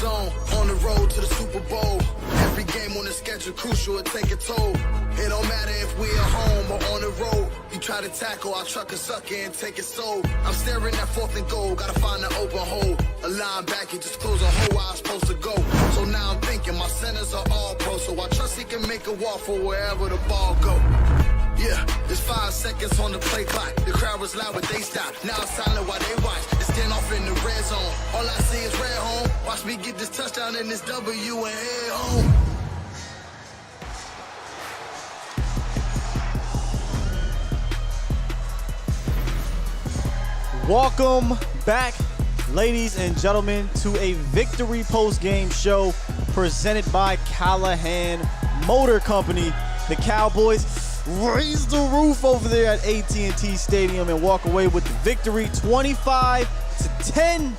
zone, on the road to the Super Bowl. Every game on the schedule crucial, it take a toll. It don't matter if we at home or on the road. You try to tackle, I'll truck a sucker and take it soul. I'm staring at 4th and goal, gotta find an open hole. A linebacker just close a hole where I'm supposed to go. So now I'm thinking my centers are all pro, so I trust he can make a walk for wherever the ball go. Yeah, there's 5 seconds on the play clock. The crowd was loud, but they stopped. Now it's silent while they watch. It's 10 off in the red zone. All I see is red home. Watch me get this touchdown and this W and head home. Welcome back, ladies and gentlemen, to a victory post-game show presented by Callahan Motor Company. The Cowboys raise the roof over there at AT&T Stadium and walk away with the victory, 25-10.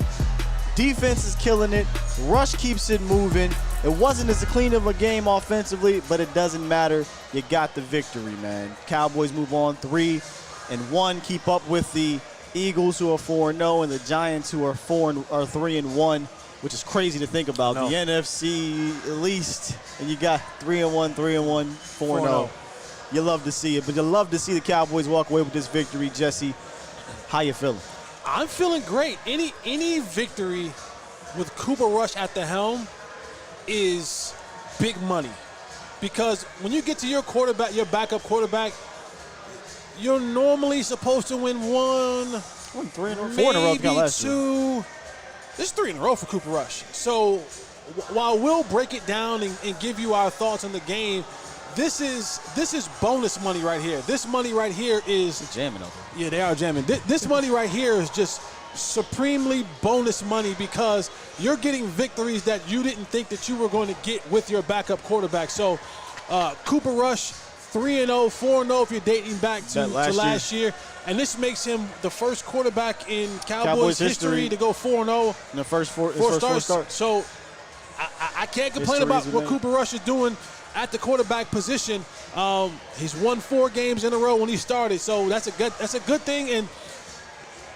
Defense is killing it. Rush keeps it moving. It wasn't as clean of a game offensively, but it doesn't matter. You got the victory, man. Cowboys move on 3-1, keep up with the Eagles, who are 4-0, and the Giants, who are 3-1, which is crazy to think about. The NFC least, and you got 3-1, 4-0. You love to see it, but you love to see the Cowboys walk away with this victory. Jesse, how you feeling? I'm feeling great. Any victory with Cooper Rush at the helm is big money, because when you get to your quarterback, your backup quarterback, you're normally supposed to win 3 in a row, 4 in a row, maybe 2. This is 3 in a row for Cooper Rush. So while we'll break it down and give you our thoughts on the game, this is bonus money right here. This money right here is jamming over. Yeah, they are jamming. This money right here is just supremely bonus money, because you're getting victories that you didn't think that you were going to get with your backup quarterback. So Cooper Rush, 3-0, 4-0 if you're dating back to last year. And this makes him the first quarterback in Cowboys history to go 4-0 in the first four starts. So I can't complain about what Cooper Rush is doing at the quarterback position. He's won 4 games in a row when he started, so that's a good thing. And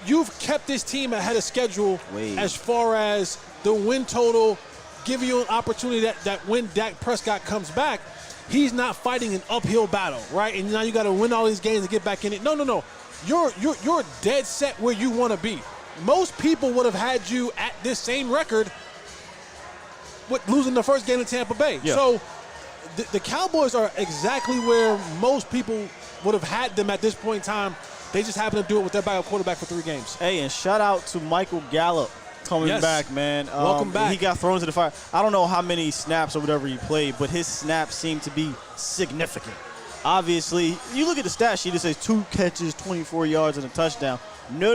you've kept this team ahead of schedule as far as the win total, give you an opportunity that when Dak Prescott comes back, he's not fighting an uphill battle, right? And now you got to win all these games to get back in it. No. You're dead set where you want to be. Most people would have had you at this same record with losing the first game in Tampa Bay. Yeah. So the Cowboys are exactly where most people would have had them at this point in time. They just happen to do it with their backup quarterback for 3 games. Hey, and shout out to Michael Gallup coming back, man. Welcome back. He got thrown into the fire. I don't know how many snaps or whatever he played, but his snaps seem to be significant. Obviously, you look at the stat sheet, it says 2 catches, 24 yards, and a touchdown. No.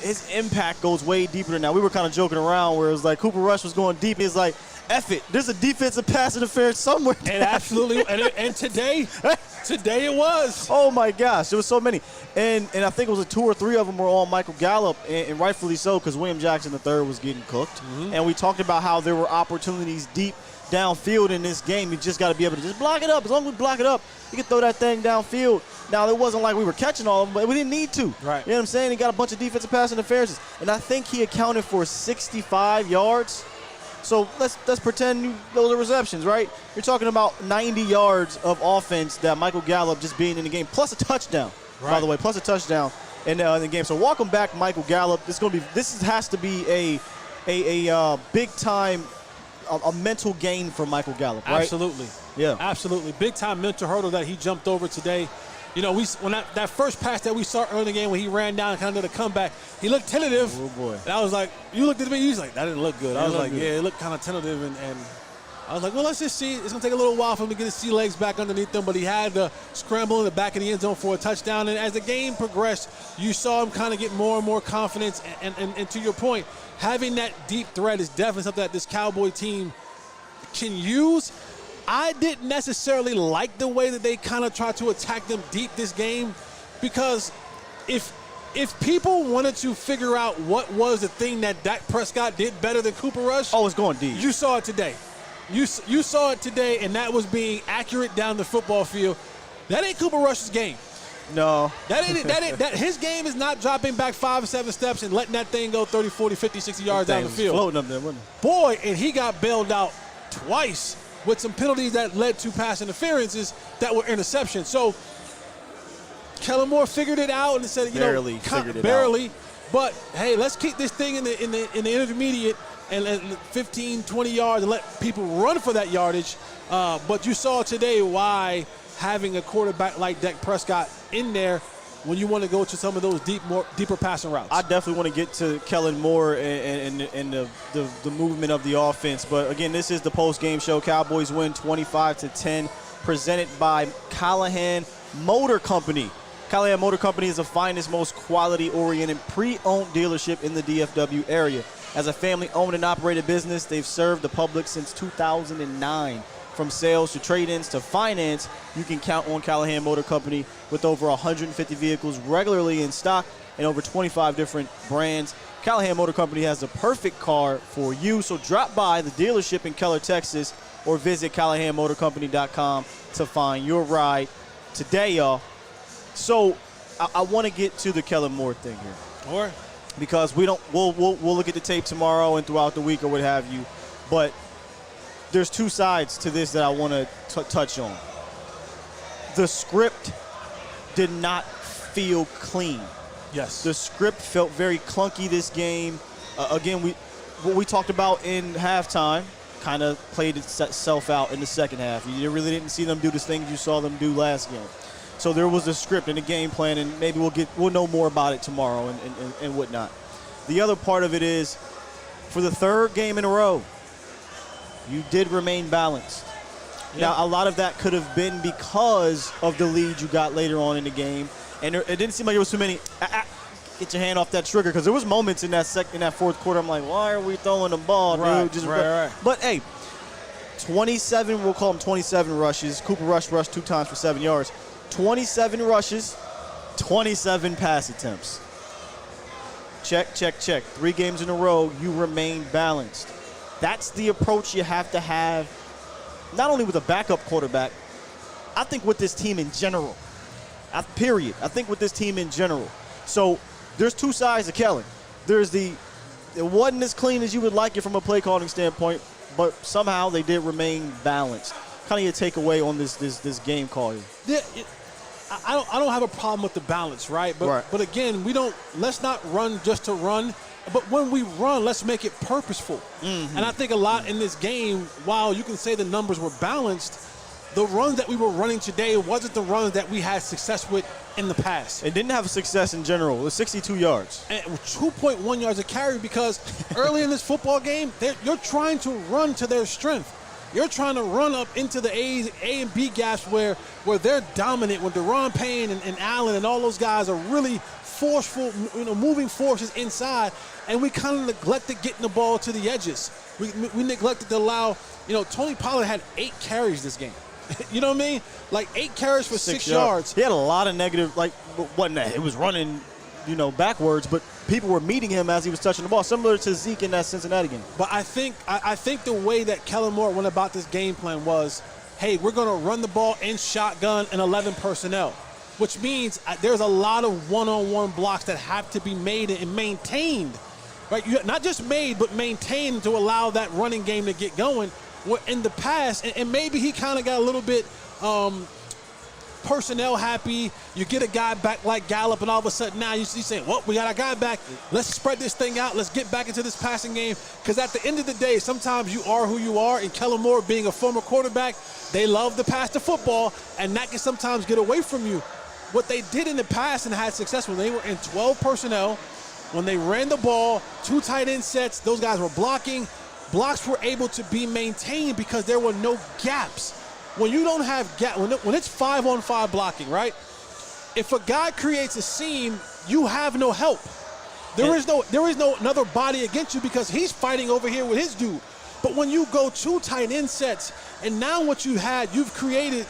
His impact goes way deeper than that. We were kind of joking around where it was like Cooper Rush was going deep. He's like, F it. There's a defensive pass interference somewhere. And absolutely. and today it was. Oh, my gosh. There was so many. And I think it was 2 or 3 of them were on Michael Gallup, and rightfully so, because William Jackson III was getting cooked. Mm-hmm. And we talked about how there were opportunities deep downfield in this game. You just got to be able to just block it up. As long as we block it up, you can throw that thing downfield. Now, it wasn't like we were catching all of them, but we didn't need to. Right. You know what I'm saying? He got a bunch of defensive pass interferences. And I think he accounted for 65 yards. So let's pretend those are receptions, right? You're talking about 90 yards of offense that Michael Gallup just being in the game, plus a touchdown, by the way, plus a touchdown in the game. So welcome back, Michael Gallup. This has to be a big time, a mental gain for Michael Gallup, right? Absolutely. Yeah. Absolutely. Big time mental hurdle that he jumped over today. You know, when that first pass that we saw early in the game when he ran down and kind of did a comeback, he looked tentative. Oh, boy. And I was like, you looked at me, you was like, that didn't look good. I was like, yeah, it looked kind of tentative. And I was like, well, let's just see. It's going to take a little while for him to get his sea legs back underneath him. But he had to scramble in the back of the end zone for a touchdown. And as the game progressed, you saw him kind of get more and more confidence. And to your point, having that deep threat is definitely something that this Cowboy team can use. I didn't necessarily like the way that they kind of tried to attack them deep this game, because if people wanted to figure out what was the thing that Dak Prescott did better than Cooper Rush, it's going deep. You saw it today. You saw it today, and that was being accurate down the football field. That ain't Cooper Rush's game. No. That ain't it. That his game is not dropping back 5 or 7 steps and letting that thing go 30, 40, 50, 60 yards down the field. Floating up there, wasn't it? Boy, and he got bailed out twice with some penalties that led to pass interferences that were interceptions. So Kellen Moore figured it out and said, barely. But hey, let's keep this thing in the intermediate and 15, 20 yards and let people run for that yardage. But you saw today why having a quarterback like Dak Prescott in there when you want to go to some of those deeper passing routes. I definitely want to get to Kellen Moore and the movement of the offense. But, again, this is the post-game show. Cowboys win 25-10, presented by Callahan Motor Company. Callahan Motor Company is the finest, most quality-oriented pre-owned dealership in the DFW area. As a family-owned and operated business, they've served the public since 2009. From sales to trade-ins to finance, you can count on Callahan Motor Company with over 150 vehicles regularly in stock and over 25 different brands. Callahan Motor Company has the perfect car for you, so drop by the dealership in Keller, Texas, or visit CallahanMotorCompany.com to find your ride today, y'all. So I want to get to the Kellen Moore thing here. Or because we'll look at the tape tomorrow and throughout the week or what have you, but there's two sides to this that I want to touch on. The script did not feel clean. yes, The script felt very clunky this game. Again, what we talked about in halftime kind of played itself out in the second half. You really didn't see them do the things you saw them do last game. So there was a script and a game plan, and maybe we'll know more about it tomorrow and whatnot. The other part of it is, for the third game in a row, you did remain balanced. Yeah. Now, a lot of that could have been because of the lead you got later on in the game, and it didn't seem like there was too many. Get your hand off that trigger, because there was moments in that fourth quarter. I'm like, why are we throwing the ball, dude? Right. But hey, 27. We'll call them 27 rushes. Cooper Rush rushed 2 times for 7 yards. 27 rushes, 27 pass attempts. Check. 3 games in a row, you remain balanced. That's the approach you have to have, not only with a backup quarterback, I think with this team in general. Period. I think with this team in general. So there's two sides to Kellen. There's it wasn't as clean as you would like it from a play calling standpoint, but somehow they did remain balanced. Kind of your takeaway on this game call here. Yeah, I don't have a problem with the balance, right? But again, let's not run just to run. But when we run, let's make it purposeful. Mm-hmm. And I think a lot in this game, while you can say the numbers were balanced, the runs that we were running today wasn't the runs that we had success with in the past. It didn't have success in general. It was 62 yards. And 2.1 yards a carry, because early in this football game, you're trying to run to their strength. You're trying to run up into the A and B gaps where they're dominant, when Deron Payne and Allen and all those guys are really forceful, moving forces inside, and we kind of neglected getting the ball to the edges. We neglected to allow, Tony Pollard had 8 carries this game. You know what I mean? Like 8 carries for 6 yards. He had a lot of negative, wasn't that? It was running, backwards, but people were meeting him as he was touching the ball, similar to Zeke in that Cincinnati game. But I think the way that Kellen Moore went about this game plan was, hey, we're going to run the ball in shotgun and 11 personnel, which means there's a lot of one-on-one blocks that have to be made and maintained, right? Not just made, but maintained to allow that running game to get going. In the past, and maybe he kind of got a little bit personnel happy. You get a guy back like Gallup, and all of a sudden now you're saying, well, we got our guy back. Let's spread this thing out. Let's get back into this passing game. Because at the end of the day, sometimes you are who you are. And Kellen Moore, being a former quarterback, they love to pass the football, and that can sometimes get away from you. What they did in the past and had success when they were in 12 personnel, when they ran the ball, 2 tight end sets, those guys were blocking. Blocks were able to be maintained because there were no gaps. When you don't have gap, when it's 5-on-5 blocking, right? If a guy creates a seam, you have no help. There is no another body against you, because he's fighting over here with his dude. But when you go 2 tight end sets, and now what you had, you've created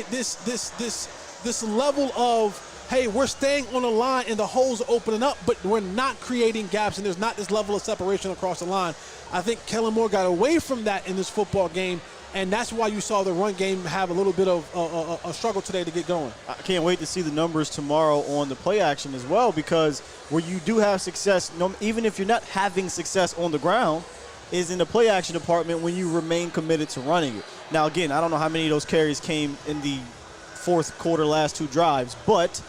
this level of, hey, we're staying on the line and the holes are opening up, but we're not creating gaps, and there's not this level of separation across the line. I think Kellen Moore got away from that in this football game And that's why you saw the run game have a little bit of a struggle today to get going. I can't wait to see the numbers tomorrow on the play action as well, because where you do have success, even if you're not having success on the ground, is in the play action department when you remain committed to running it. Now, again, I don't know how many of those carries came in the fourth quarter last 2 drives, but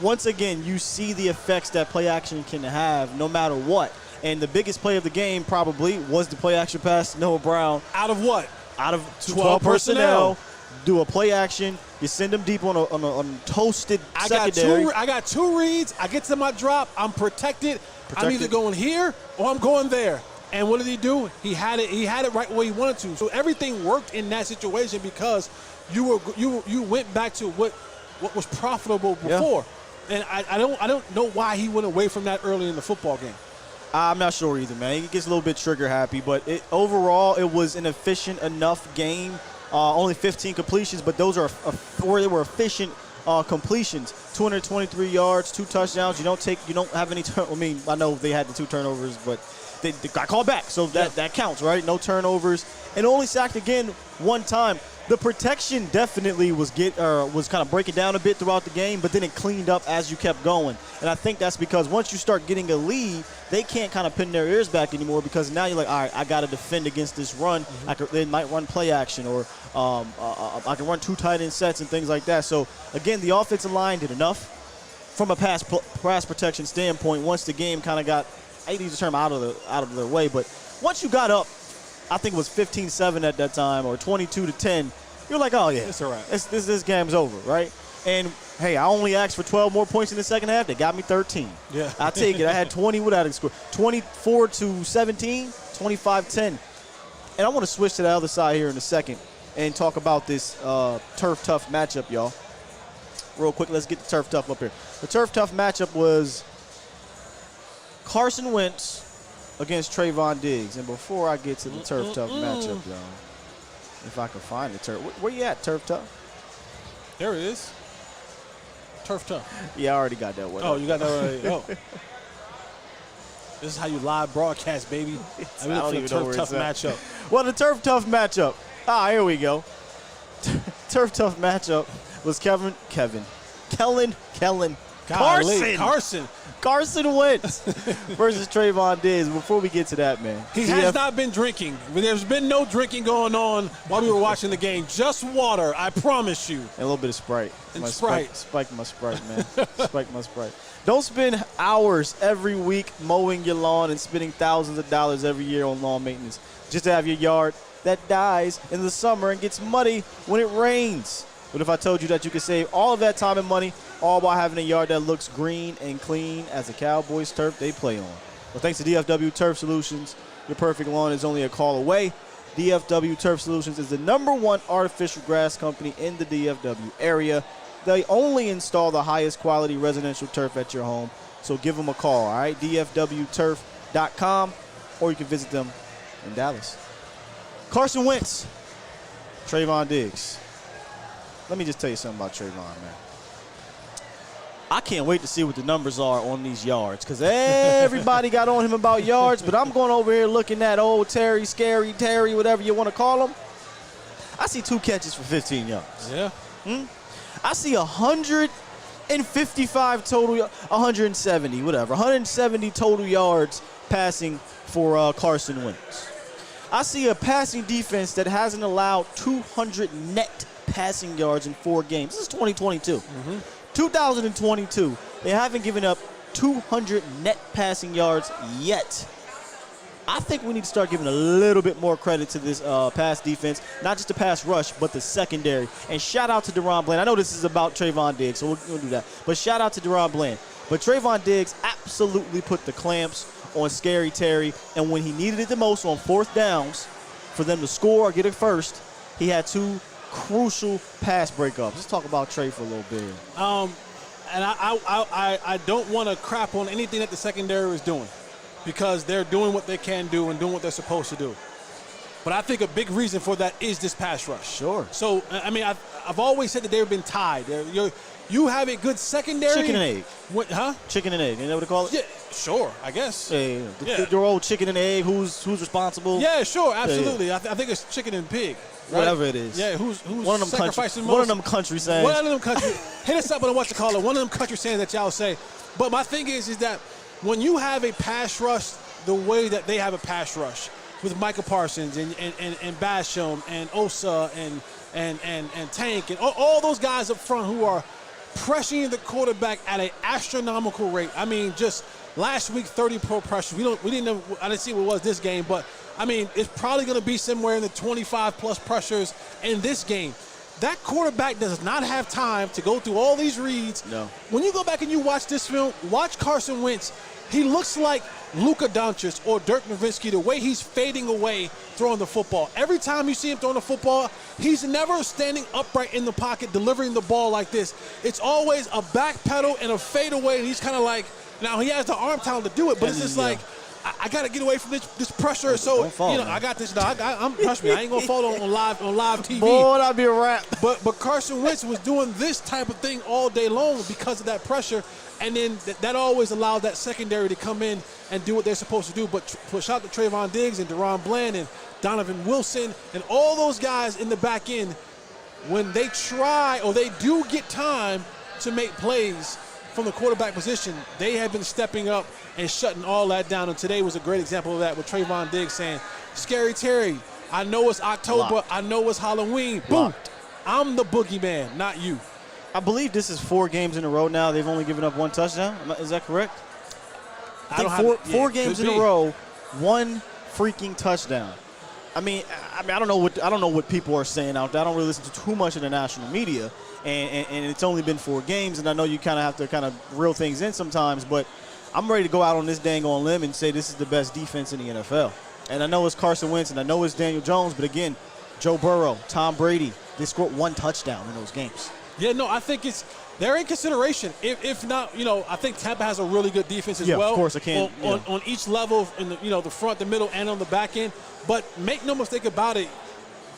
once again, you see the effects that play action can have no matter what. And the biggest play of the game probably was the play action pass to Noah Brown. Out of what? Out of 12 personnel. Do a play action. You send them deep on a toasted secondary. I got 2 reads. I get to my drop. I'm protected. I'm either going here or I'm going there. And what did he do? He had it right where he wanted to. So everything worked in that situation because you went back to what was profitable before. Yeah. And I don't know why he went away from that early in the football game. I'm not sure either, man. He gets a little bit trigger happy, but overall it was an efficient enough game. Only 15 completions, but those are where they were efficient completions. 223 yards, 2 touchdowns. You don't have any. I know they had the 2 turnovers, but they got called back, so that counts, right? No turnovers, and only sacked again 1 time. The protection definitely was kind of breaking down a bit throughout the game, but then it cleaned up as you kept going. And I think that's because once you start getting a lead, they can't kind of pin their ears back anymore, because now you're like, all right, I got to defend against this run. They might run play action, or I can run 2 tight end sets and things like that. So, again, the offensive line did enough from a pass protection standpoint once the game kind of got, I hate to use the term out of their way, but once you got up, I think it was 15-7 at that time, or 22-10. You're like, oh, yeah. It's all right. This game's over, right? And, hey, I only asked for 12 more points in the second half. They got me 13. Yeah. I'll take it. I had 20. What did I score? 24-17, 25-10. And I want to switch to the other side here in a second and talk about this turf tough matchup, y'all. Real quick, let's get the turf tough up here. The turf tough matchup was Carson Wentz against Trayvon Diggs. And before I get to the turf tough matchup, y'all, if I can find the turf. Where you at, turf tough? There it is. Turf tough. Yeah, I already got that one. Oh, you got that already. Oh. This is how you live broadcast, baby. I look for the turf tough matchup. Well, the turf tough matchup. Here we go. Turf tough matchup was Kellen Carson Wentz versus Trayvon Diggs. Before we get to that, man. He has not been drinking. There's been no drinking going on while we were watching the game. Just water, I promise you. And a little bit of Sprite. Spike my Sprite, man. Spike my Sprite. Don't spend hours every week mowing your lawn and spending thousands of dollars every year on lawn maintenance just to have your yard that dies in the summer and gets muddy when it rains. What if I told you that you could save all of that time and money, all while having a yard that looks green and clean as the Cowboys turf they play on? Well, thanks to DFW Turf Solutions, your perfect lawn is only a call away. DFW Turf Solutions is the #1 artificial grass company in the DFW area. They only install the highest quality residential turf at your home. So give them a call, all right? DFWturf.com, or you can visit them in Dallas. Carson Wentz, Trayvon Diggs. Let me just tell you something about Trayvon, man. I can't wait to see what the numbers are on these yards, because everybody got on him about yards, but I'm going over here looking at old Terry, Scary Terry, whatever you want to call him. I see 2 catches for 15 yards. Yeah. I see 155 total, 170, whatever, 170 total yards passing for Carson Wentz. I see a passing defense that hasn't allowed 200 net passing yards in 4 games. This is 2022. 2022, they haven't given up 200 net passing yards yet. I think we need to start giving a little bit more credit to this pass defense, not just the pass rush, but the secondary. And shout out to Deron Bland. I know this is about Trayvon Diggs, so we'll do that. But shout out to Deron Bland. But Trayvon Diggs absolutely put the clamps on Scary Terry, and when he needed it the most on 4th downs for them to score or get it first, he had 2 crucial pass breakups. Let's talk about Trey for a little bit. And I don't want to crap on anything that the secondary is doing, because they're doing what they can do and doing what they're supposed to do. But I think a big reason for that is this pass rush. Sure. So, I mean, I've always said that they've been tied. you have a good secondary. Chicken and egg. What, huh? Chicken and egg. You know what they call it? Yeah, sure, I guess. Yeah. Your old chicken and egg. Who's responsible? Yeah, sure, absolutely. I think it's chicken and pig. Right? Whatever it is. Yeah, who's one of them sacrificing country, most? One of them country sayings. One of them country. Hit us up on what to call it. One of them country sayings that y'all say. But my thing is that when you have a pass rush the way that they have a pass rush with Micah Parsons and Basham and Osa and Tank and all those guys up front who are pressuring the quarterback at an astronomical rate. I mean, just last week 30 pro pressures. I didn't see what it was this game, but I mean, it's probably going to be somewhere in the 25 plus pressures in this game. That quarterback does not have time to go through all these reads. No. When you go back and you watch this film, watch Carson Wentz. He looks like Luka Doncic or Dirk Nowitzki, the way he's fading away throwing the football. Every time you see him throwing the football, he's never standing upright in the pocket delivering the ball like this. It's always a back pedal and a fade away, and he's kind of like, now he has the arm talent to do it, but it's just like, I got to get away from this pressure. So, fall, man. I got this. Trust me, I ain't going to fall on live TV. Boy, that'd be a wrap. But Carson Wentz was doing this type of thing all day long because of that pressure. And then that always allowed that secondary to come in and do what they're supposed to do. But push out to Trayvon Diggs and Deron Bland and Donovan Wilson and all those guys in the back end, when they try or they do get time to make plays from the quarterback position, they have been stepping up and shutting all that down. And today was a great example of that with Trayvon Diggs saying, Scary Terry, I know it's October. Locked. I know it's Halloween. Boom. Locked. I'm the boogeyman, not you. I believe this is 4 games in a row now. They've only given up 1 touchdown. Is that correct? I think four games in a row, 1 freaking touchdown. I mean, I don't know what people are saying out there. I don't really listen to too much of the national media, and it's only been 4 games, and I know you kind of have to kind of reel things in sometimes, but I'm ready to go out on this dang on limb and say this is the best defense in the NFL. And I know it's Carson Wentz, and I know it's Daniel Jones, but again, Joe Burrow, Tom Brady, they scored 1 touchdown in those games. Yeah, no, I think they're in consideration. If not, I think Tampa has a really good defense as well. Yeah, of course, I can't. On each level, in the front, the middle, and on the back end. But make no mistake about it,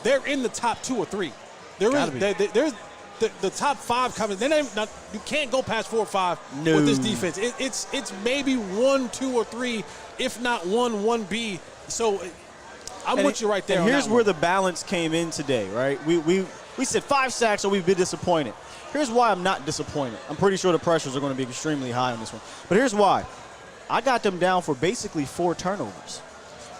they're in the top 2 or 3. There's the top 5 coming. You can't go past 4 or 5 with this defense. It's maybe 1, 2, or 3, if not 1B. So I'm with you right there. And here's where the balance came in today, right? We said 5 sacks, or we've been disappointed. Here's why I'm not disappointed. I'm pretty sure the pressures are going to be extremely high on this one. But here's why. I got them down for basically 4 turnovers.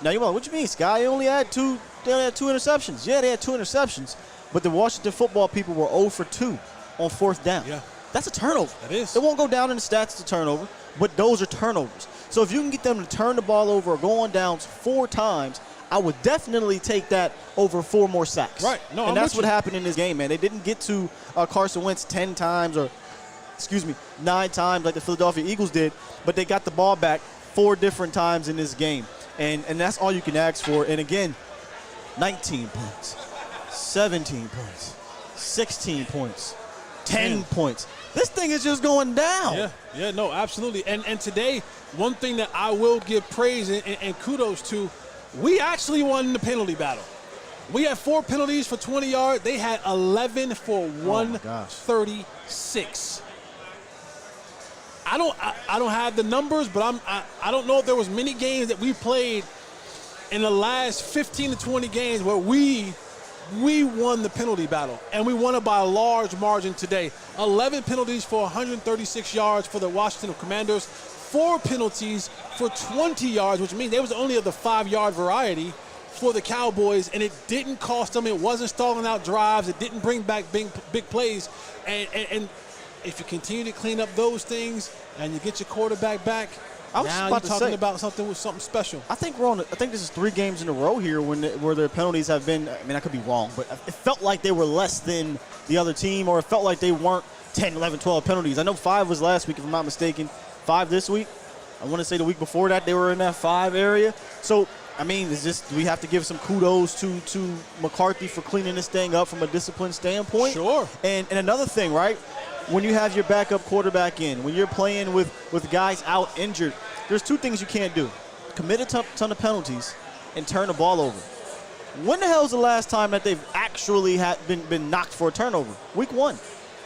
Now, you're like, what you mean, Sky? They only had 2 interceptions. Yeah, they had 2 interceptions. But the Washington football people were 0 for 2 on 4th down. Yeah. That's a turnover. That is. It won't go down in the stats as a turnover, but those are turnovers. So if you can get them to turn the ball over or go on downs 4 times, I would definitely take that over 4 more sacks. Right. No, and I'm that's with what you. happened in this game, man. They didn't get to Carson Wentz 10 times or, 9 times like the Philadelphia Eagles did, but they got the ball back 4 different times in this game. And that's all you can ask for. And again, 19 points, 17 points, 16 points, 10 points. This thing is just going down. Yeah, no, absolutely. And today, one thing that I will give praise and kudos to, we actually won the penalty battle. We had 4 penalties for 20 yards. They had 11 for 136. I don't have the numbers, but I don't know if there was many games that we played in the last 15 to 20 games where we won the penalty battle, and we won it by a large margin today. 11 penalties for 136 yards for the Washington Commanders, 4 penalties for 20 yards, which means they was only of the 5-yard variety for the Cowboys, and it didn't cost them. It wasn't stalling out drives. It didn't bring back big plays. And if you continue to clean up those things and you get your quarterback back, now you're talking about something special. I think this is 3 games in a row here where their penalties have been. I mean, I could be wrong, but it felt like they were less than the other team, or it felt like they weren't 10, 11, 12 penalties. I know 5 was last week, if I'm not mistaken. 5 this week. I want to say the week before that they were in that 5 area. So, I mean, we have to give some kudos to McCarthy for cleaning this thing up from a discipline standpoint. Sure. And another thing, right? When you have your backup quarterback in, when you're playing with guys out injured, there's 2 things you can't do. Commit a ton of penalties and turn the ball over. When the hell is the last time that they've actually been knocked for a turnover? Week 1.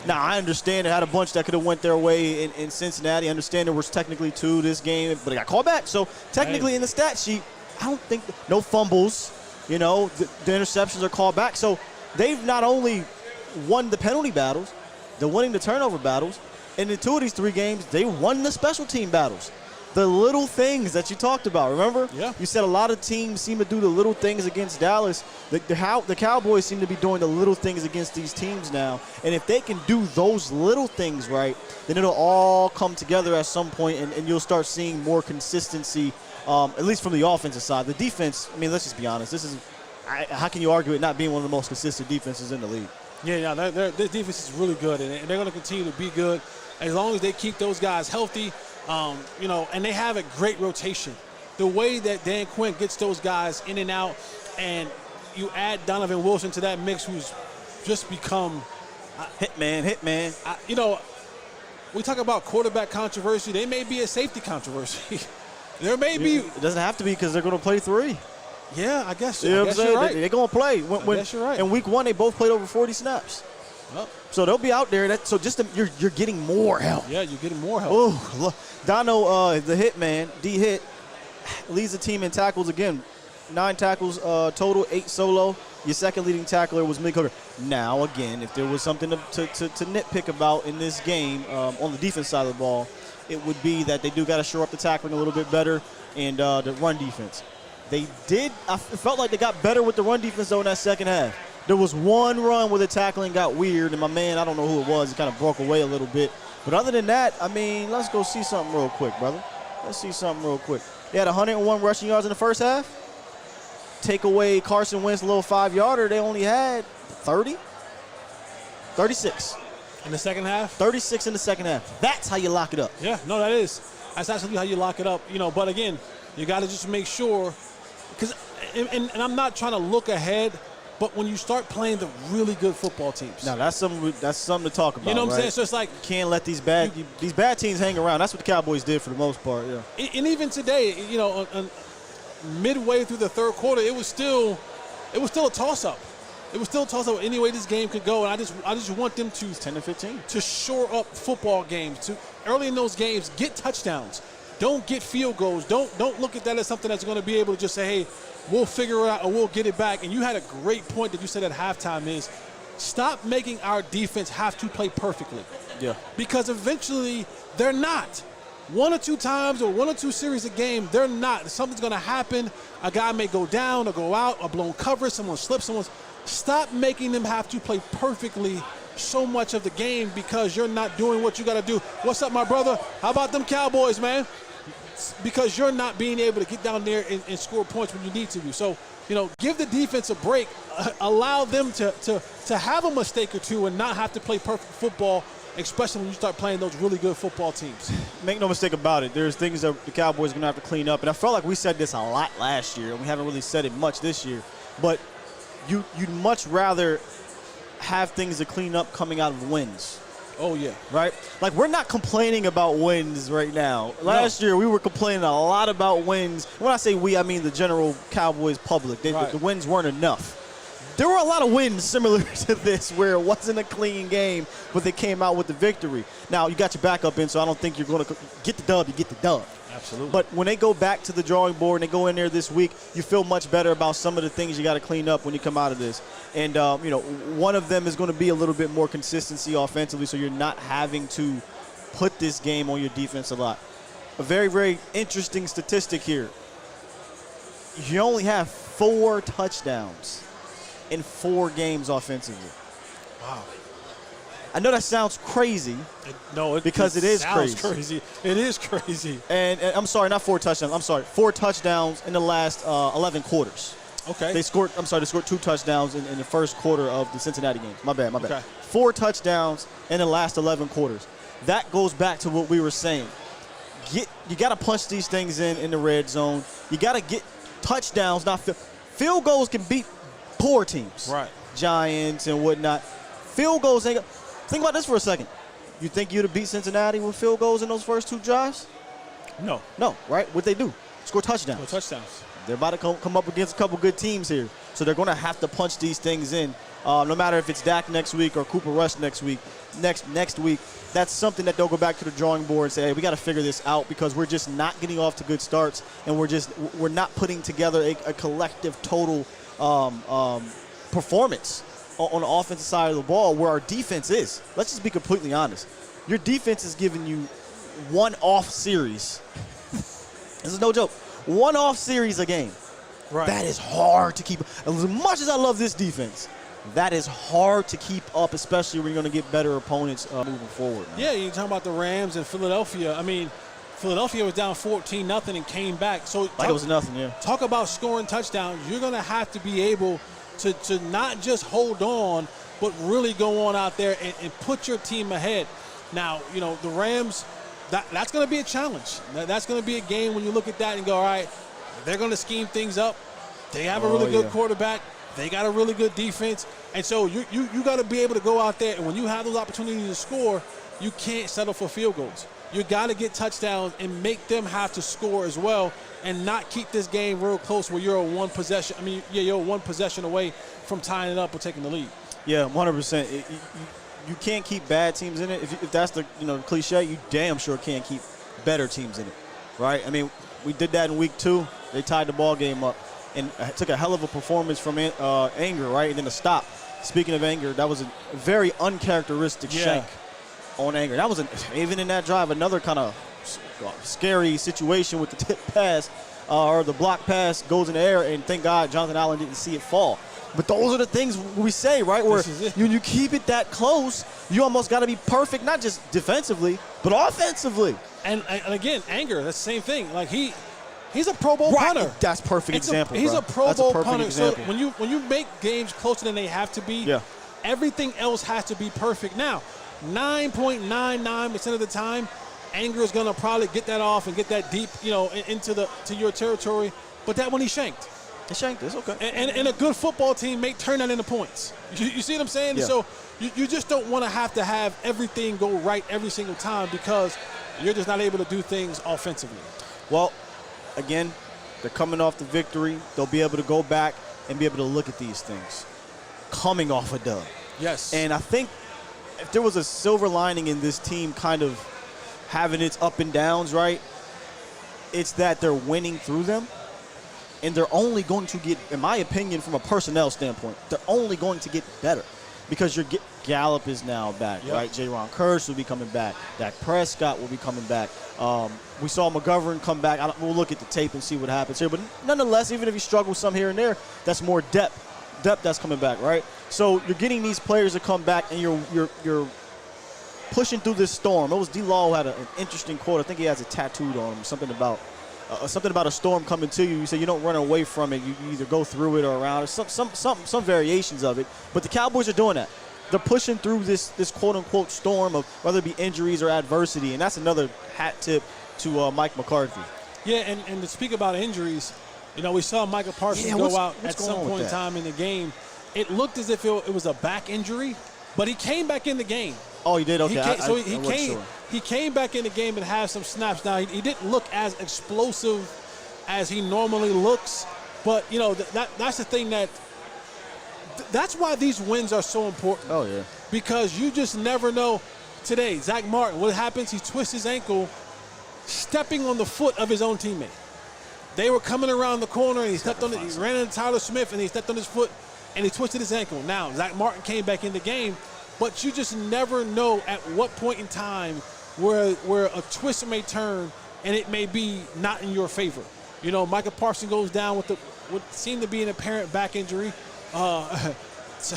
Now, I understand they had a bunch that could have went their way in Cincinnati. I understand there was technically 2 this game, but it got called back. So, technically in the stat sheet, I don't think – no fumbles. You know, the interceptions are called back. So, they've not only won the penalty battles, they're winning the turnover battles. And in 2 of these 3 games, they won the special team battles. The little things that you talked about, remember? Yeah. You said a lot of teams seem to do the little things against Dallas. The Cowboys seem to be doing the little things against these teams now. And if they can do those little things right, then it'll all come together at some point, and you'll start seeing more consistency, at least from the offensive side. The defense, I mean, let's just be honest. How can you argue it not being one of the most consistent defenses in the league? Yeah, their defense is really good, and they're going to continue to be good as long as they keep those guys healthy. You know, and they have a great rotation. The way that Dan Quinn gets those guys in and out, and you add Donovan Wilson to that mix, who's just become Hitman. You know, we talk about quarterback controversy. They may be a safety controversy. There may be. It doesn't have to be because they're going to play 3. Yeah, I guess. You know I what I'm guess saying? you're right. They're going to play. I guess you're right. In week 1, they both played over 40 snaps. Well, So they'll be out there. So you're getting more help. yeah, you're getting more help. Oh, look. Dono, the hitman, D-Hit, leads the team in tackles again. 9 tackles total, 8 solo. Your second leading tackler was Malik Hooker. Now, again, if there was something to nitpick about in this game on the defense side of the ball, it would be that they do got to shore up the tackling a little bit better and the run defense. They did. I felt like they got better with the run defense, though, in that second half. There was one run where the tackling got weird, and my man, I don't know who it was, he kind of broke away a little bit. But other than that, I mean, let's go see something real quick, brother. Let's see something real quick. They had 101 rushing yards in the first half. Take away Carson Wentz's little 5-yarder, they only had 30? 36. In the second half? 36 in the second half. That's how you lock it up. Yeah, no, that is. That's absolutely how you lock it up. You know, but again, you got to just make sure, because, and I'm not trying to look ahead, but when you start playing the really good football teams. Now, that's something to talk about. You know what I'm right? saying? So it's like, you can't let these bad teams hang around. That's what the Cowboys did for the most part. Yeah. And even today, you know, midway through the third quarter, it was still a toss-up. It was still a toss-up any way this game could go, and I just want them to 10-15 to shore up football games. To early in those games, get touchdowns. Don't get field goals. Don't look at that as something that's going to be able to just say, hey, we'll figure it out or we'll get it back. And you had a great point that you said at halftime is stop making our defense have to play perfectly. Yeah. Because eventually they're not. 1 or 2 times or 1 or 2 series a game, they're not. Something's going to happen. A guy may go down or go out, a blown cover, someone slips, Stop making them have to play perfectly so much of the game because you're not doing what you got to do. What's up, my brother? How about them Cowboys, man? Because you're not being able to get down there and score points when you need to. So, you know, give the defense a break. Allow them to have a mistake or two and not have to play perfect football, especially when you start playing those really good football teams. Make no mistake about it. There's things that the Cowboys are going to have to clean up. And I felt like we said this a lot last year, and we haven't really said it much this year. But you'd much rather have things to clean up coming out of wins. Oh, yeah. Right? Like, we're not complaining about wins right now. Last year, we were complaining a lot about wins. When I say we, I mean the general Cowboys public. The wins weren't enough. There were a lot of wins similar to this where it wasn't a clean game, but they came out with the victory. Now, you got your backup in, so I don't think you're going to get the dub. You get the dub. Absolutely. But when they go back to the drawing board and they go in there this week, you feel much better about some of the things you got to clean up when you come out of this. And, you know, one of them is going to be a little bit more consistency offensively, so you're not having to put this game on your defense a lot. A very, very interesting statistic here. You only have 4 touchdowns in 4 games offensively. Wow. I know that sounds crazy. Because it is crazy. It is crazy. And I'm sorry, not 4 touchdowns. I'm sorry, 4 touchdowns in the last 11 quarters. Okay. They scored 2 touchdowns in the first quarter of the Cincinnati game. My bad. Okay. 4 touchdowns in the last 11 quarters. That goes back to what we were saying. You got to punch these things in the red zone. You got to get touchdowns, not field goals can beat poor teams. Right. Giants and whatnot. Field goals ain't. Think about this for a second. You think you'd have beat Cincinnati with field goals in those first 2 drives? No, right? What'd they do? Score touchdowns. No touchdowns. They're about to come up against a couple good teams here. So they're going to have to punch these things in. No matter if it's Dak next week or Cooper Rush next week, that's something that they'll go back to the drawing board and say, hey, we got to figure this out because we're just not getting off to good starts, and we're not putting together a collective total performance on the offensive side of the ball where our defense is. Let's just be completely honest. Your defense is giving you one off series. This is no joke. One off series a game. Right. That is hard to keep. As much as I love this defense, that is hard to keep up, especially when you're going to get better opponents moving forward. Man. Yeah, you're talking about the Rams and Philadelphia. I mean, Philadelphia was down 14-0 and came back. So like it was nothing, yeah. Talk about scoring touchdowns. You're going to have to be able to not just hold on, but really go on out there and put your team ahead. Now, you know, the Rams, that's going to be a challenge. That's going to be a game when you look at that and go, all right, they're going to scheme things up. They have a really good quarterback. They got a really good defense. And so you got to be able to go out there, and when you have those opportunities to score, you can't settle for field goals. You got to get touchdowns and make them have to score as well and not keep this game real close where you're one possession away from tying it up or taking the lead. Yeah, 100%. You can't keep bad teams in it. If that's the cliche, you damn sure can't keep better teams in it, right? I mean, we did that in week 2. They tied the ball game up and took a hell of a performance from Anger, right? And then a stop. Speaking of Anger, that was a very uncharacteristic shank on Anger. That was even in that drive, another kind of scary situation with the tip pass or the block pass goes in the air, and thank God Jonathan Allen didn't see it fall. But those are the things we say, right? Where you keep it that close, you almost got to be perfect, not just defensively, but offensively. And again, Anger, that's the same thing. Like he's a Pro Bowl punter. That's a perfect example. He's bro. a Pro That's Bowl a perfect punter. Example. So when you make games closer than they have to be, everything else has to be perfect. Now, 9.99% of the time, Anger is going to probably get that off and get that deep, into your territory. But that one he shanked. He shanked this, okay. And a good football team may turn that into points. You see what I'm saying? Yeah. So you just don't want to have everything go right every single time because you're just not able to do things offensively. Well, again, they're coming off the victory. They'll be able to go back and be able to look at these things coming off a dub. Yes. And I think if there was a silver lining in this team kind of having its up and downs, right, it's that they're winning through them. And they're only going to get, in my opinion, from a personnel standpoint, they're only going to get better because Gallup is now back, right? J-Ron Kearse will be coming back. Dak Prescott will be coming back. We saw McGovern come back. We'll look at the tape and see what happens here. But nonetheless, even if he struggles some here and there, that's more depth that's coming back, right? So you're getting these players to come back, and you're pushing through this storm. It was D-Law had an interesting quote. I think he has it tattooed on him, something about a storm coming to you. You say you don't run away from it. You either go through it or around it. Some variations of it. But the Cowboys are doing that. They're pushing through this quote-unquote storm of whether it be injuries or adversity. And that's another hat tip to Mike McCarthy. Yeah, and to speak about injuries, we saw Micah Parsons go out at some point in time in the game. It looked as if it was a back injury, but he came back in the game. Oh, he did? Okay. He came back in the game and had some snaps. Now, he didn't look as explosive as he normally looks, but, that's the thing that's why these wins are so important. Oh, yeah. Because you just never know. Today, Zach Martin, what happens? He twists his ankle stepping on the foot of his own teammate. They were coming around the corner, and he ran into Tyler Smith, and he stepped on his foot, and he twisted his ankle. Now, Zach Martin came back in the game, but you just never know at what point in time where a twist may turn and it may be not in your favor. Micah Parsons goes down with what seemed to be an apparent back injury. That's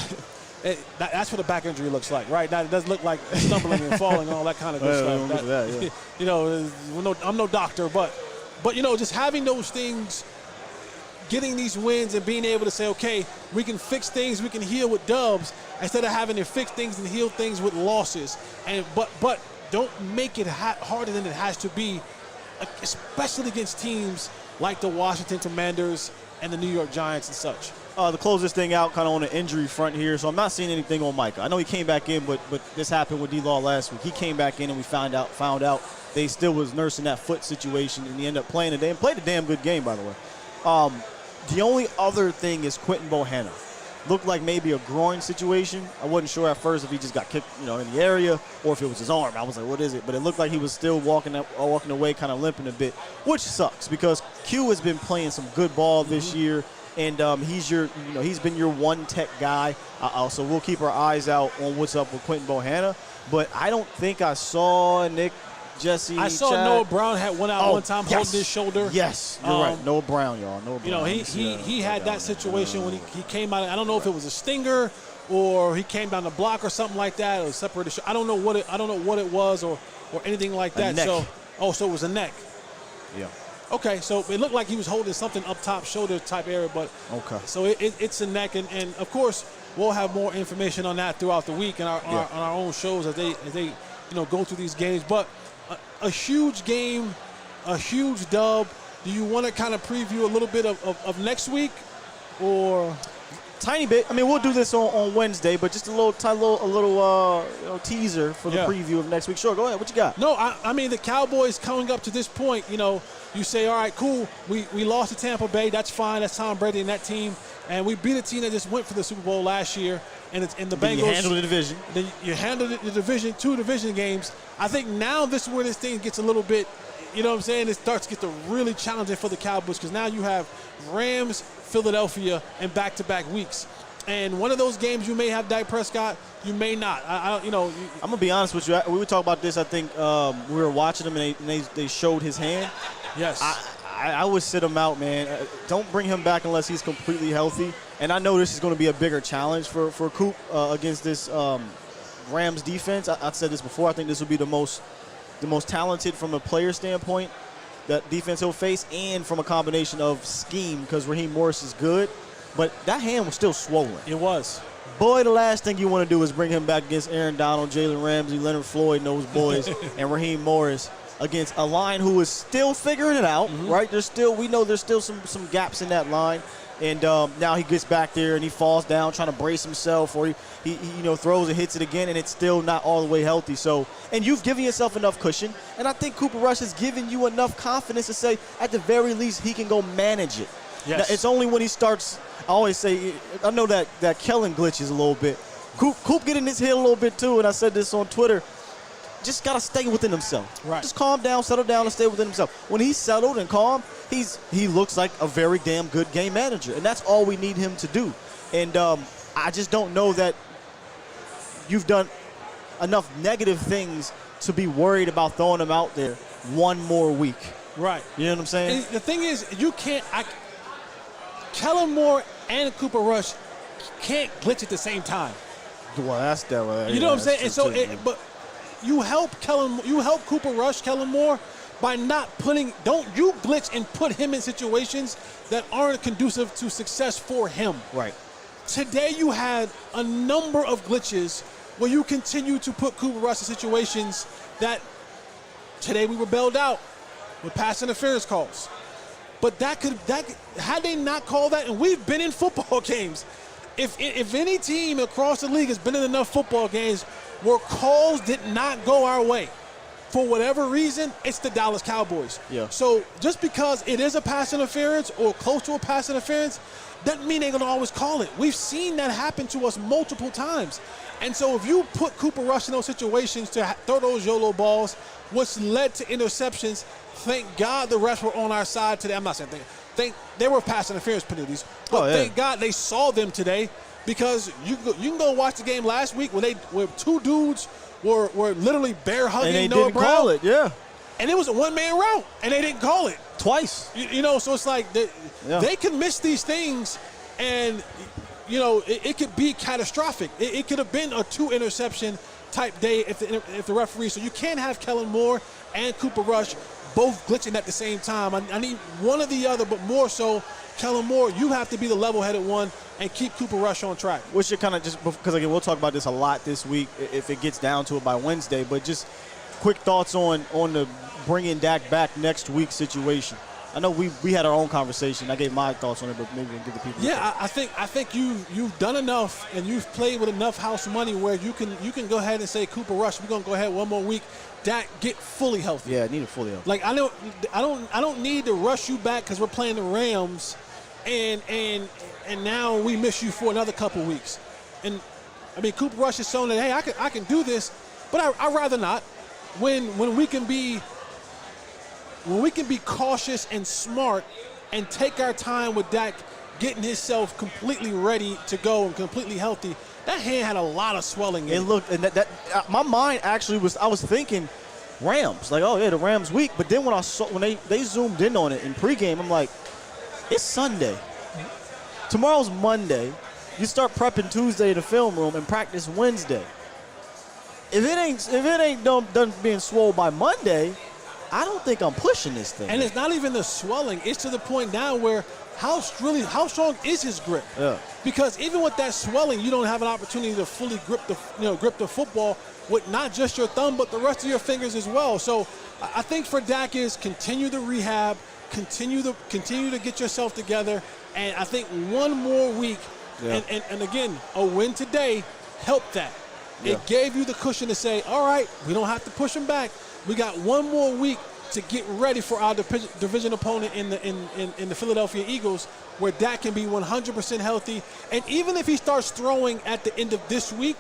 what a back injury looks like, right? Now, it does look like stumbling and falling and all that kind of good stuff. I'm no doctor, but just having those things, getting these wins and being able to say, okay, we can fix things, we can heal with dubs, instead of having to fix things and heal things with losses. But don't make it harder than it has to be, especially against teams like the Washington Commanders and the New York Giants and such. To close this thing out kind of on the injury front here, so I'm not seeing anything on Micah. I know he came back in, but this happened with D-Law last week. He came back in and we found out they still was nursing that foot situation, and he ended up playing and played a damn good game, by the way. The only other thing is Quentin Bohanna. looked like maybe a groin situation. I wasn't sure at first if he just got kicked, in the area, or if it was his arm. I was like, what is it? But it looked like he was still walking away, kind of limping a bit, which sucks because Q has been playing some good ball this year, and he's been your one tech guy. So we'll keep our eyes out on what's up with Quentin Bohanna. But I don't think I saw Nick. Jesse, I saw Chad. Noah Brown had one out one time holding his shoulder. Yes, you're right. Noah Brown, y'all. Noah Brown. He had that situation when he came out. I don't know if it was a stinger or he came down the block or something like that, or separated. I don't know what it was or anything like that. Neck. So it was a neck. Yeah. Okay, so it looked like he was holding something up top, shoulder type area, but okay. So it's a neck, and of course we'll have more information on that throughout the week and on our own shows as they go through these games, but. A huge game, a huge dub. Do you want to kind of preview a little bit of next week, or tiny bit? I mean, we'll do this on Wednesday, but just a little teaser for the preview of next week. Sure, go ahead. What you got? No, I mean the Cowboys coming up to this point. You say, all right, cool. We lost to Tampa Bay. That's fine. That's Tom Brady and that team, and we beat a team that just went for the Super Bowl last year. And it's in the Bengals. You handled the division. Then you handled the division, 2 division games. I think now this is where this thing gets a little bit, it starts to get really challenging for the Cowboys because now you have Rams, Philadelphia, and back-to-back weeks. And one of those games you may have Dak Prescott, you may not. I'm going to be honest with you. We were talking about this, I think, we were watching him, and they showed his hand. Yes. I would sit him out, man. Don't bring him back unless he's completely healthy. And I know this is going to be a bigger challenge for Coop against this Rams defense. I've said this before. I think this will be the most talented from a player standpoint that defense he'll face, and from a combination of scheme because Raheem Morris is good. But that hand was still swollen. It was. Boy, the last thing you want to do is bring him back against Aaron Donald, Jalen Ramsey, Leonard Floyd, and those boys, and Raheem Morris against a line who is still figuring it out, right? We know there's still some gaps in that line. And now he gets back there and he falls down trying to brace himself, or he throws and hits it again, and it's still not all the way healthy. So, and you've given yourself enough cushion, and I think Cooper Rush has given you enough confidence to say at the very least he can go manage it. Yes. Now, it's only when he starts. I always say, I know that Kellen glitches a little bit. Coop get in his head a little bit too, and I said this on Twitter. Just got to stay within himself. Right. Just calm down, settle down, and stay within himself. When he's settled and calm, he looks like a very damn good game manager, and that's all we need him to do. And I just don't know that you've done enough negative things to be worried about throwing him out there one more week. Right. You know what I'm saying? And the thing is, you can't Kellen Moore and Cooper Rush can't glitch at the same time. Well, that's that way. You know what I'm saying? And so, but you help Cooper Rush, Kellen Moore, by don't you glitch and put him in situations that aren't conducive to success for him. Right. Today you had a number of glitches where you continue to put Cooper Rush in situations that today we were bailed out with pass interference calls. But had they not called that, and we've been in football games, if any team across the league has been in enough football games where calls did not go our way, for whatever reason, it's the Dallas Cowboys. Yeah. So just because it is a pass interference or close to a pass interference, doesn't mean they're going to always call it. We've seen that happen to us multiple times. And so if you put Cooper Rush in those situations to throw those YOLO balls, which led to interceptions, thank God the refs were on our side today. I'm not saying thank they were pass interference penalties, but thank God they saw them today, because you can go watch the game last week where two dudes were literally bear hugging and they Noah didn't Brown. call it, yeah. And it was a one-man route, and they didn't call it. Twice. So it's like they can miss these things, and it could be catastrophic. It could have been a 2-interception type day if the referee. So you can't have Kellen Moore and Cooper Rush both glitching at the same time. I need one or the other, but more so Kellen Moore. You have to be the level-headed one and keep Cooper Rush on track. Which you're kind of just, because again, we'll talk about this a lot this week if it gets down to it by Wednesday, but just quick thoughts on the bringing Dak back next week situation. I know we had our own conversation. I gave my thoughts on it, but maybe we can give the people. Yeah, I think you've done enough, and you've played with enough house money where you can go ahead and say, Cooper Rush, we're gonna go ahead one more week. Dak, get fully healthy. Yeah, I need it fully healthy. Like I don't need to rush you back because we're playing the Rams, and and now we miss you for another couple weeks. And I mean, Cooper Rush has shown that, hey, I can do this, but I'd rather not. When we can be cautious and smart and take our time with Dak getting himself completely ready to go and completely healthy. That hand had a lot of swelling in it. It looked, and my mind actually I was thinking Rams, like, oh yeah, the Rams weak. But then when they zoomed in on it in pregame, I'm like, it's Sunday. Tomorrow's Monday. You start prepping Tuesday in the film room and practice Wednesday. If it ain't done being swole by Monday, I don't think I'm pushing this thing. And it's not even the swelling. It's to the point now where how strong is his grip? Yeah. Because even with that swelling, you don't have an opportunity to fully grip the football with not just your thumb, but the rest of your fingers as well. So I think for Dak is continue the rehab, continue to get yourself together, and I think one more week, and again, a win today helped that. Yeah. It gave you the cushion to say, all right, we don't have to push him back. We got one more week to get ready for our division opponent in the Philadelphia Eagles, where Dak can be 100% healthy. And even if he starts throwing at the end of this week,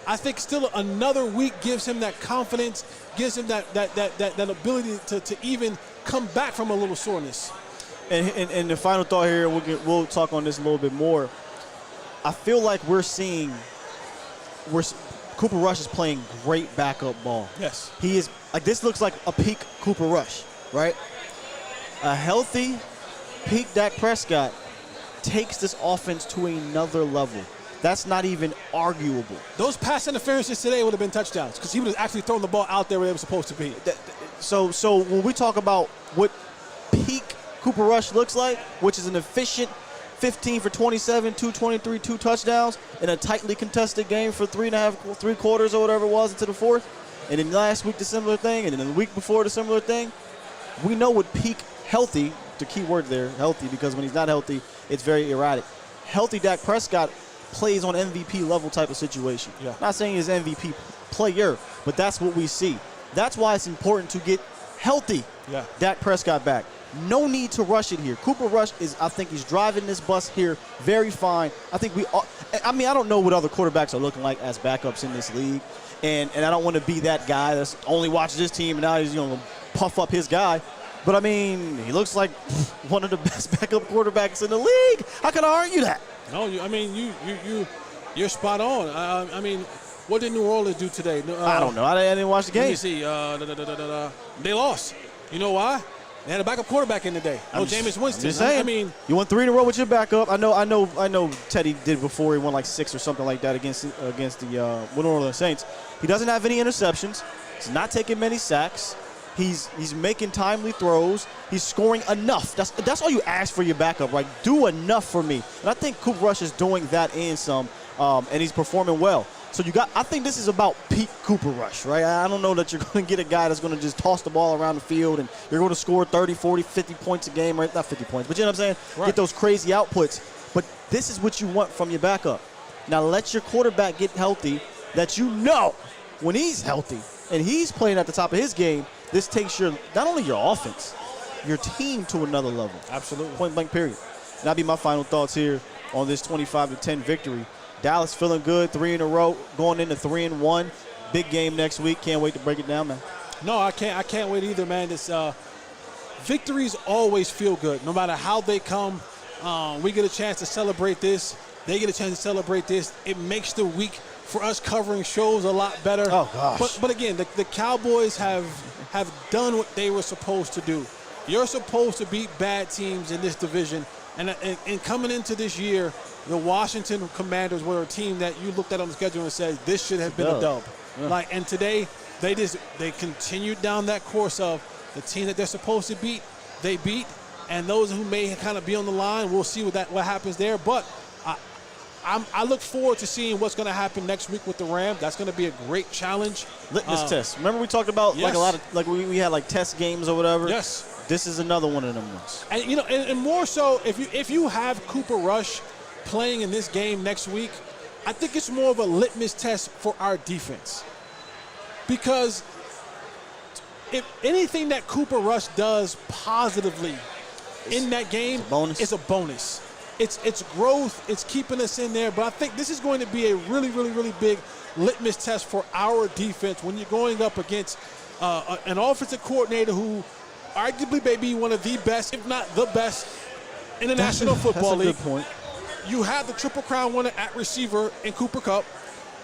I think still another week gives him that confidence, gives him that ability to even come back from a little soreness. And the final thought here, we'll talk on this a little bit more. I feel like Cooper Rush is playing great backup ball. Yes. He is, like, this looks like a peak Cooper Rush, right? A healthy peak Dak Prescott takes this offense to another level. That's not even arguable. Those pass interferences today would have been touchdowns because he would have actually thrown the ball out there where it was supposed to be. So when we talk about what peak Cooper Rush looks like, which is an efficient 15 for 27, 223, 2 touchdowns in a tightly contested game for 3 quarters or whatever it was into the fourth. And then last week the similar thing, and then the week before the similar thing. We know what peak healthy, the key word there, healthy, because when he's not healthy, it's very erratic. Healthy Dak Prescott plays on MVP level type of situation. Yeah. Not saying he's MVP player, but that's what we see. That's why it's important to get healthy Dak Prescott back. No need to rush it here. Cooper Rush I think he's driving this bus here very fine. I don't know what other quarterbacks are looking like as backups in this league. And I don't want to be that guy that's only watches this team and now he's going to puff up his guy. But, I mean, he looks like one of the best backup quarterbacks in the league. How can I argue that? No, you're spot on. I mean, what did New Orleans do today? I don't know. I didn't watch the game. Let me see. They lost. You know why? They had a backup quarterback in today. Jameis Winston. Just saying. I mean, you won 3 in a row with your backup. I know. Teddy did before. He won like 6 or something like that against the New Orleans Saints. He doesn't have any interceptions. He's not taking many sacks. He's making timely throws. He's scoring enough. That's all you ask for your backup, right? Do enough for me. And I think Cooper Rush is doing that and some, and he's performing well. So I think this is about peak Cooper Rush, right? I don't know that you're going to get a guy that's going to just toss the ball around the field and you're going to score 30, 40, 50 points a game, right? Not 50 points, but you know what I'm saying? Right. Get those crazy outputs. But this is what you want from your backup. Now let your quarterback get healthy, that you know when he's healthy and he's playing at the top of his game, this takes not only your offense, your team to another level. Absolutely. Point blank period. And that'll be my final thoughts here on this 25-10 victory. Dallas feeling good, 3 in a row, going into 3-1. Big game next week. Can't wait to break it down, man. No, I can't wait either, man. This victories always feel good, no matter how they come. We get a chance to celebrate this. They get a chance to celebrate this. It makes the week for us covering shows a lot better. Oh gosh. But again, the Cowboys have done what they were supposed to do. You're supposed to beat bad teams in this division, and coming into this year, the Washington Commanders were a team that you looked at on the schedule and said this should have been a dub. Yeah. And today they continued down that course of the team that they're supposed to beat, they beat, and those who may kind of be on the line, we'll see what happens there. But I look forward to seeing what's going to happen next week with the Rams. That's going to be a great challenge. Litmus test. Remember we talked about yes. like a lot of we had like test games or whatever. Yes. This is another one of them ones. And and more so if you have Cooper Rush playing in this game next week, I think it's more of a litmus test for our defense. Because if anything that Cooper Rush does positively in that game is a bonus. it's growth. It's keeping us in there. But I think this is going to be a really, really, really big litmus test for our defense when you're going up against an offensive coordinator who arguably may be one of the best, if not the best, in the National Football League. That's a good point. You have the Triple Crown winner at receiver in Cooper Kupp.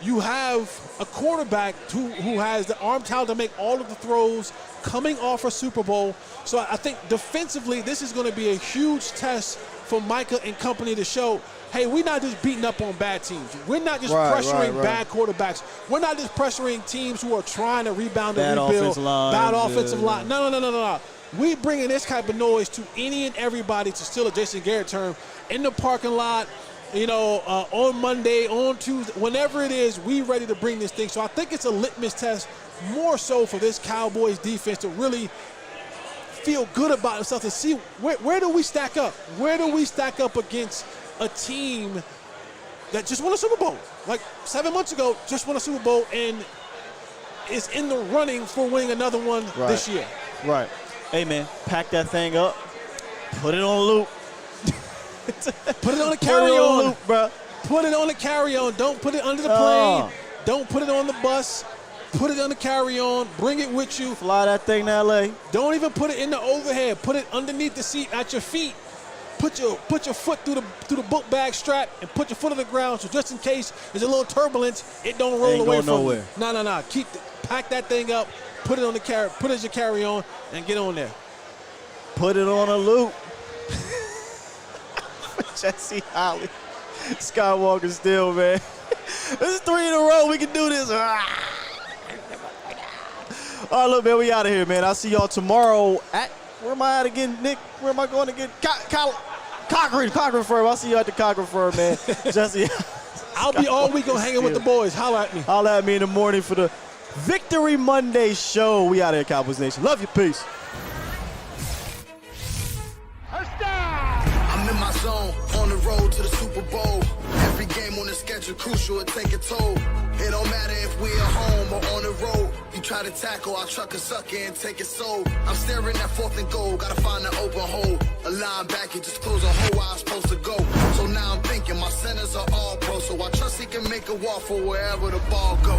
You have a quarterback who has the arm talent to make all of the throws, coming off a Super Bowl. So I think defensively, this is going to be a huge test for Micah and company to show, hey, we're not just beating up on bad teams. We're not just pressuring bad quarterbacks. We're not just pressuring teams who are trying to rebound and rebuild. Bad offensive line. No. We bringing this type of noise to any and everybody, to steal a Jason Garrett term, in the parking lot, on Monday, on Tuesday, whenever it is, we ready to bring this thing. So I think it's a litmus test more so for this Cowboys defense to really feel good about themselves, to see where do we stack up? Where do we stack up against a team that just won a Super Bowl? Like 7 months ago, just won a Super Bowl and is in the running for winning another one this year. Right. Hey, man, pack that thing up. Put it on loop. Put it on the carry-on. Loop, bro. Put it on the carry-on. Don't put it under the plane. Don't put it on the bus. Put it on the carry-on. Bring it with you. Fly that thing to L.A. Don't even put it in the overhead. Put it underneath the seat at your feet. Put your foot through the book bag strap and put your foot on the ground, so just in case there's a little turbulence, it don't roll away from nowhere. you. No. Pack that thing up. Put it on the put it as your carry-on and get on there. Put it on a loop. Jesse Holley. Skywalker still, man. This is 3 in a row. We can do this. All right, look, man, we out of here, man. I'll see y'all tomorrow at, where am I at again, Nick? Where am I going again? Cochran Firm. I'll see you at the Cochran Firm, man. Jesse. I'll be all weekend hanging with the boys. Holla at me. Holla at me in the morning for the Victory Monday show. We out of here, Cowboys Nation. Love you. Peace. I'm in my zone, on the road to the Super Bowl. Every game on the schedule crucial, it take a toll. It don't matter if we at home or on the road. You try to tackle, I'll truck a sucker and take it so. I'm staring at 4th and goal, gotta find an open hole. A linebacker just close a hole where I'm supposed to go. So now I'm thinking my centers are all pro, so I trust he can make a wall for wherever the ball go.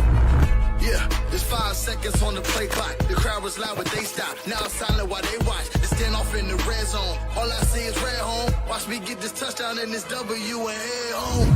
Yeah, there's 5 seconds on the play clock. The crowd was loud, but they stopped. Now it's silent while they watch. They stand off in the red zone. All I see is red home. Watch me get this touchdown and this W and head home.